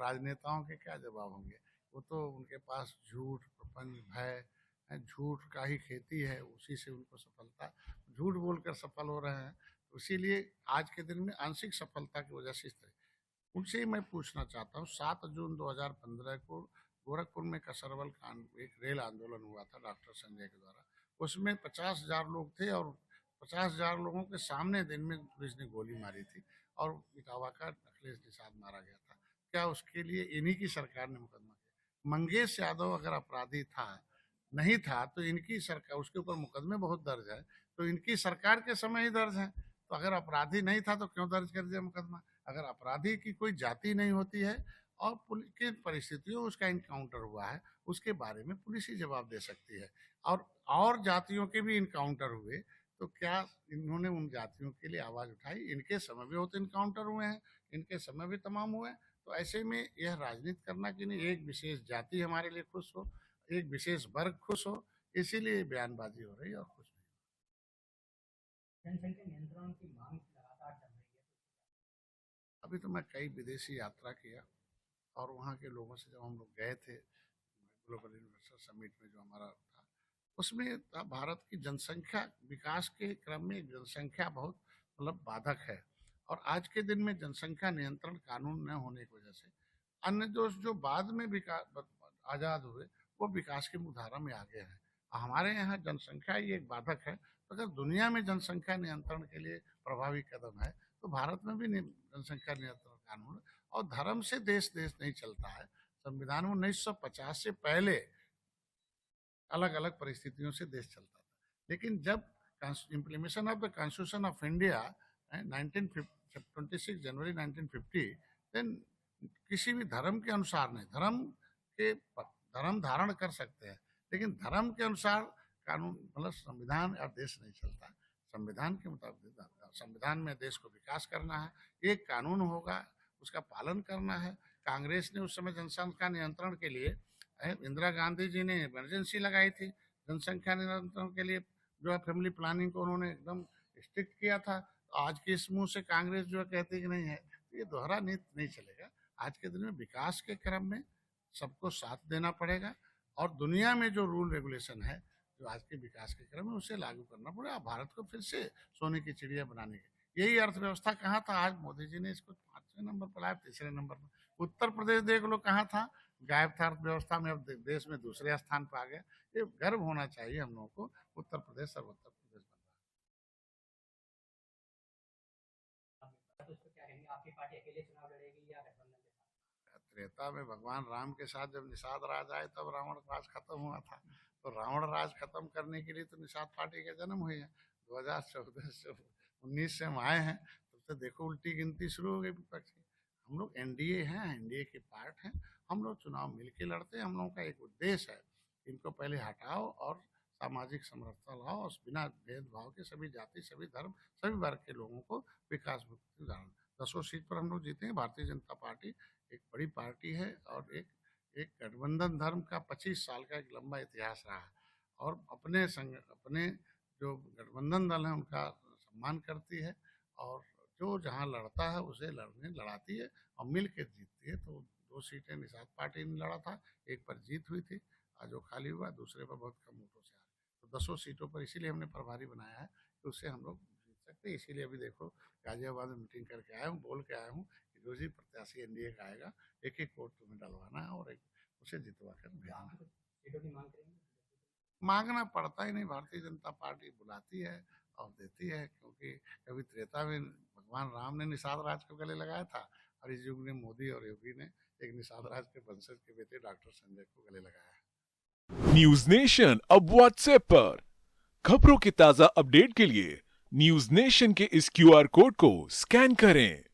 राजनेताओं के क्या जवाब होंगे? वो तो उनके पास झूठ, प्रपंच, भय, झूठ का ही खेती है, उसी से उनको सफलता, झूठ बोलकर सफल हो रहे हैं। तो इसीलिए आज के दिन में आंशिक सफलता की वजह से इस तरह उनसे ही मैं पूछना चाहता हूँ, 7 जून 2015 को गोरखपुर में कसरवल कांड एक रेल आंदोलन हुआ था डॉक्टर संजय के द्वारा। उसमें 50,000 लोग थे और 50,000 लोगों के सामने दिन में पुलिस ने गोली मारी थी और इटावा का अखिलेश निषाद मारा गया था। क्या उसके लिए इन्हीं की सरकार ने मुकदमा किया? मंगेश यादव अगर अपराधी था, नहीं था, तो इनकी सरकार, उसके ऊपर मुकदमे बहुत दर्ज है, तो इनकी सरकार के समय ही दर्ज है। तो अगर अपराधी नहीं था तो क्यों दर्ज कर दिया मुकदमा? अगर अपराधी की कोई जाति नहीं होती है और किन परिस्थितियों उसका इनकाउंटर हुआ है, उसके बारे में पुलिस ही जवाब दे सकती है। और जातियों के भी इनकाउंटर हुए, तो क्या इन्होंने उन जातियों के लिए आवाज उठाई? इनके समय भी होते इनकाउंटर हुए हैं, इनके समय भी तमाम हुए हैं। तो ऐसे में यह राजनीति करना कि नहीं, एक विशेष जाति हमारे लिए खुश हो, एक विशेष वर्ग खुश हो, इसीलिए बयानबाजी हो रही है और कुछ नहीं। जनसंख्या नियंत्रण की मांग लगातार चल रही है। अभी तो मैं कई विदेशी यात्रा किया और वहाँ के लोगों से जब हम लोग गए थे ग्लोबल इन्वेस्टर समिट में जो हमारा था, उसमें था भारत की जनसंख्या विकास के क्रम में जनसंख्या बहुत मतलब बाधक है। और आज के दिन में जनसंख्या नियंत्रण कानून न होने की वजह से अन्य दोष जो बाद में विकास आजाद हुए वो विकास की मुधारा में आगे हैं। हमारे यहाँ जनसंख्या ही एक बाधक है। तो अगर दुनिया में जनसंख्या नियंत्रण के लिए प्रभावी कदम है तो भारत में भी जनसंख्या नियंत्रण कानून। और धर्म से देश देश नहीं चलता है। संविधान में 1950 से पहले अलग अलग परिस्थितियों से देश चलता था, लेकिन जब implementation of the constitution of India 1926 January 1950, then किसी भी धर्म के अनुसार नहीं, धर्म धारण कर सकते हैं, लेकिन धर्म के अनुसार कानून मतलब संविधान और देश नहीं चलता। संविधान के मुताबिक संविधान में देश को विकास करना है, एक कानून होगा उसका पालन करना है। कांग्रेस ने उस समय जनसंख्या नियंत्रण के लिए, इंदिरा गांधी जी ने इमरजेंसी लगाई थी जनसंख्या नियंत्रण के लिए, जो है फैमिली प्लानिंग को उन्होंने एकदम स्ट्रिक्ट किया था। आज के इस मुंह से कांग्रेस जो है कहती कि नहीं है, तो ये दोहरा नीति नहीं चलेगा। आज के दिन में विकास के क्रम में सबको साथ देना पड़ेगा और दुनिया में जो रूल रेगुलेशन है जो आज के विकास के क्रम में उसे लागू करना पड़ेगा। भारत को फिर से सोने की चिड़िया बनाने की यही अर्थव्यवस्था कहाँ था, आज मोदी जी ने इसको 5वें नंबर पर लाया, 3रे नंबर पर। उत्तर प्रदेश देख लो कहाँ था, गायब था अर्थव्यवस्था में, अब देश में दूसरे स्थान पर आ गया। ये गर्व होना चाहिए हम लोगों को, उत्तर प्रदेश सर्वोत्तर प्रदेश बन आप तो इस पर क्या कहेंगे? आपकी पार्टी अकेले चुनाव लड़ेगी या गठबंधन के साथ? रहा है। त्रेता में भगवान राम के साथ जब निषाद राज आए तब रावण राज खत्म हुआ था। तो रावण राज खत्म करने के लिए तो निषाद पार्टी का जन्म हुई है। 2014 से 19 से हम आए हैं, तब से देखो उल्टी गिनती शुरू हो गई विपक्ष की। हम लोग एनडीए हैं, एनडीए के पार्ट हैं, हम लोग चुनाव मिलके लड़ते हैं। हम लोगों का एक उद्देश्य है, इनको पहले हटाओ और सामाजिक समरसता लाओ और बिना भेदभाव के सभी जाति, सभी धर्म, सभी वर्ग के लोगों को विकास उदाहरण 10 सीट पर हम लोग जीतेंगे। भारतीय जनता पार्टी एक बड़ी पार्टी है और एक एक गठबंधन धर्म का 25 साल का एक लंबा इतिहास रहा है और अपने जो गठबंधन दल है उनका सम्मान करती है और जो जहाँ लड़ता है उसे लड़ाती है और मिल के जीतती है। तो 2 सीटें निषाद पार्टी ने लड़ा था, एक पर जीत हुई थी और जो खाली हुआ दूसरे पर बहुत कम वोटों से हारे। तो 10 सीटों पर इसीलिए हमने प्रभारी बनाया है कि उससे हम लोग जीत सकते हैं। इसीलिए अभी देखो गाजियाबाद में मीटिंग करके आया हूँ, बोल के आया हूँ कि जो भी प्रत्याशी एनडीए का आएगा एक एक वोट तुम्हें डलवाना है और एक उसे जितवा कर भेजना है। सीटों की मांग करेंगे? मांगना पड़ता ही नहीं, भारतीय जनता पार्टी बुलाती है और देती है, क्योंकि कभी त्रेता में भगवान राम ने निषाद राज को गले लगाया था और इस युग में मोदी और योगी ने एक निषाद राज के वंशज के बेटे डॉक्टर संजय को गले लगाया है। न्यूज नेशन अब व्हाट्सएप पर खबरों के ताजा अपडेट के लिए न्यूज नेशन के इस क्यूआर कोड को स्कैन करें।